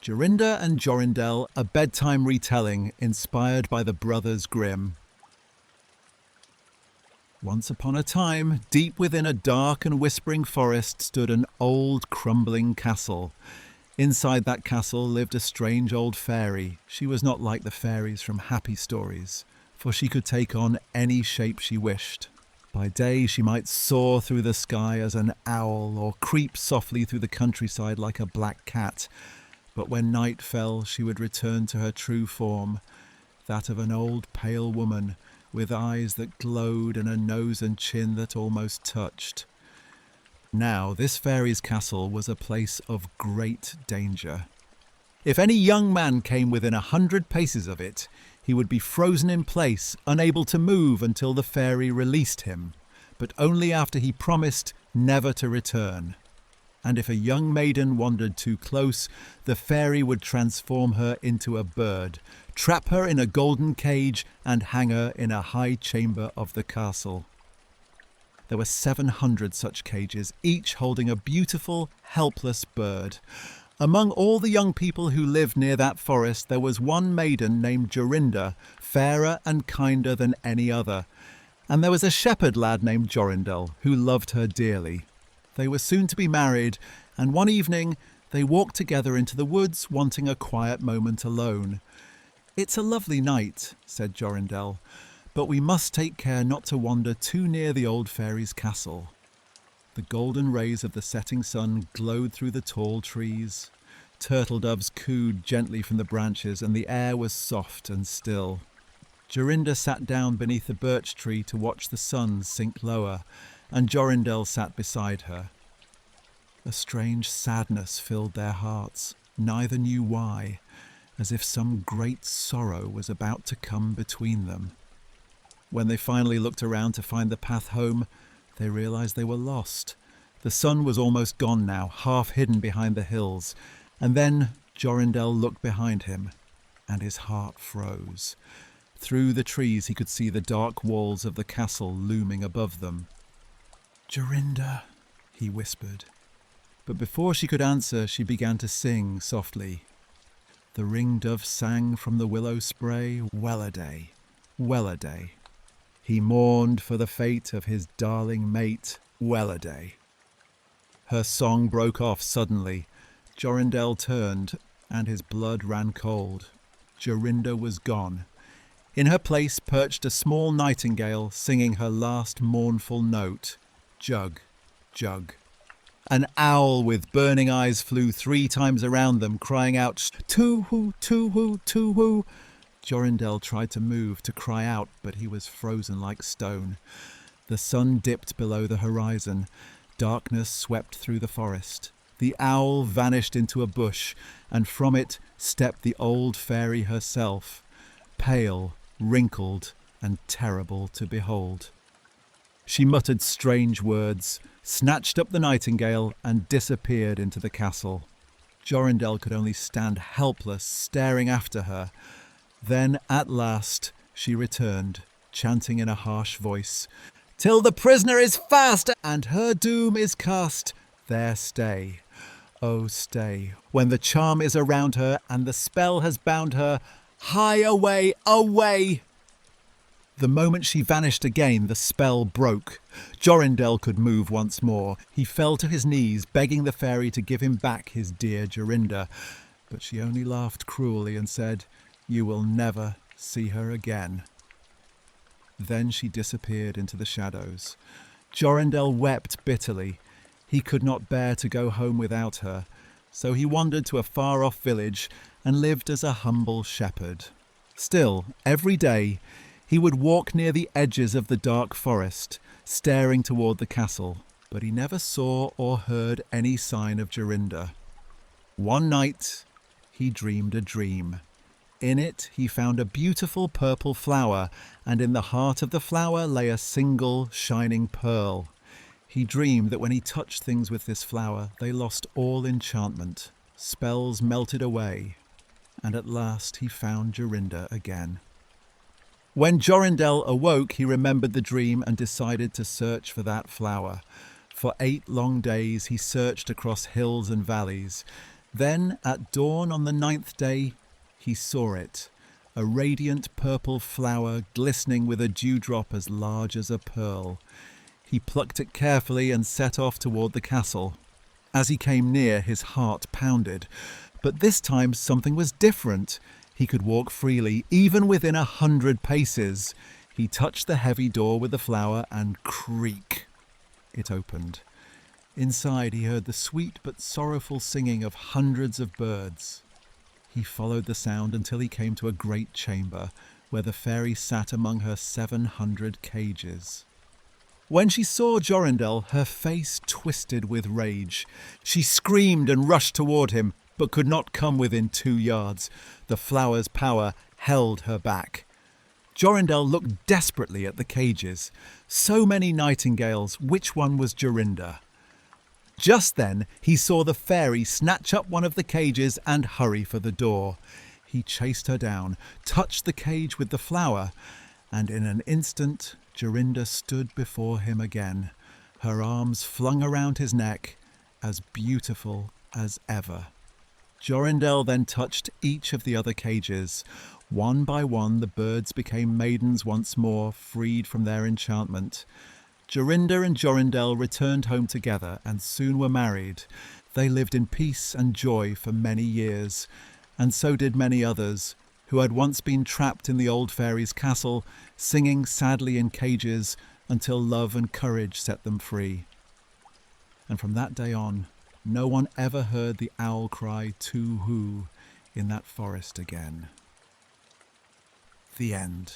Jorinda and Jorindel, a bedtime retelling inspired by the Brothers Grimm. Once upon a time, deep within a dark and whispering forest stood an old, crumbling castle. Inside that castle lived a strange old fairy. She was not like the fairies from happy stories, for she could take on any shape she wished. By day she might soar through the sky as an owl or creep softly through the countryside like a black cat. But when night fell, she would return to her true form, that of an old pale woman, with eyes that glowed and a nose and chin that almost touched. Now, this fairy's castle was a place of great danger. If any young man came within 100 paces of it, he would be frozen in place, unable to move until the fairy released him, but only after he promised never to return. And if a young maiden wandered too close, the fairy would transform her into a bird, trap her in a golden cage, and hang her in a high chamber of the castle. There were 700 such cages, each holding a beautiful, helpless bird. Among all the young people who lived near that forest, there was one maiden named Jorinda, fairer and kinder than any other. And there was a shepherd lad named Jorindel, who loved her dearly. They were soon to be married, and one evening they walked together into the woods, wanting a quiet moment alone. "It's a lovely night," said Jorindel, "but we must take care not to wander too near the old fairy's castle." The golden rays of the setting sun glowed through the tall trees. Turtle doves cooed gently from the branches, and the air was soft and still. Jorinda sat down beneath the birch tree to watch the sun sink lower, and Jorindel sat beside her. A strange sadness filled their hearts, neither knew why, as if some great sorrow was about to come between them. When they finally looked around to find the path home, they realized they were lost. The sun was almost gone now, half hidden behind the hills, and then Jorindel looked behind him, and his heart froze. Through the trees he could see the dark walls of the castle looming above them. "Jorinda," he whispered. But before she could answer, she began to sing softly. The ring-dove sang from the willow spray, "Well-a-day, well-a-day." He mourned for the fate of his darling mate, "Well-a-day." Her song broke off suddenly. Jorindel turned, and his blood ran cold. Jorinda was gone. In her place perched a small nightingale, singing her last mournful note. Jug, jug. An owl with burning eyes flew 3 times around them, crying out, "Too-hoo, too-hoo, too-hoo." Jorindel tried to move, to cry out, but he was frozen like stone. The sun dipped below the horizon. Darkness swept through the forest. The owl vanished into a bush, and from it stepped the old fairy herself, pale, wrinkled, and terrible to behold. She muttered strange words, snatched up the nightingale, and disappeared into the castle. Jorindel could only stand helpless, staring after her. Then, at last, she returned, chanting in a harsh voice, "Till the prisoner is fast, and her doom is cast, there stay, oh stay, when the charm is around her, and the spell has bound her, hie away, away!" The moment she vanished again, the spell broke. Jorindel could move once more. He fell to his knees, begging the fairy to give him back his dear Jorinda. But she only laughed cruelly and said, "You will never see her again." Then she disappeared into the shadows. Jorindel wept bitterly. He could not bear to go home without her, so he wandered to a far-off village and lived as a humble shepherd. Still, every day, he would walk near the edges of the dark forest, staring toward the castle, but he never saw or heard any sign of Jorinda. One night, he dreamed a dream. In it, he found a beautiful purple flower, and in the heart of the flower lay a single shining pearl. He dreamed that when he touched things with this flower, they lost all enchantment. Spells melted away, and at last he found Jorinda again. When Jorindel awoke, he remembered the dream and decided to search for that flower. For 8 long days he searched across hills and valleys. Then, at dawn on the 9th day, he saw it, a radiant purple flower glistening with a dewdrop as large as a pearl. He plucked it carefully and set off toward the castle. As he came near, his heart pounded. But this time something was different. He could walk freely, even within 100 paces. He touched the heavy door with the flower and creak! It opened. Inside he heard the sweet but sorrowful singing of hundreds of birds. He followed the sound until he came to a great chamber, where the fairy sat among her 700 cages. When she saw Jorindel, her face twisted with rage. She screamed and rushed toward him, but could not come within 2 yards. The flower's power held her back. Jorindel looked desperately at the cages. So many nightingales, which one was Jorinda? Just then he saw the fairy snatch up one of the cages and hurry for the door. He chased her down, touched the cage with the flower, and in an instant Jorinda stood before him again, her arms flung around his neck, as beautiful as ever. Jorindel then touched each of the other cages. One by one the birds became maidens once more, freed from their enchantment. Jorinda and Jorindel returned home together and soon were married. They lived in peace and joy for many years, and so did many others, who had once been trapped in the old fairy's castle, singing sadly in cages until love and courage set them free. And from that day on, no one ever heard the owl cry "Too-hoo" in that forest again. The end.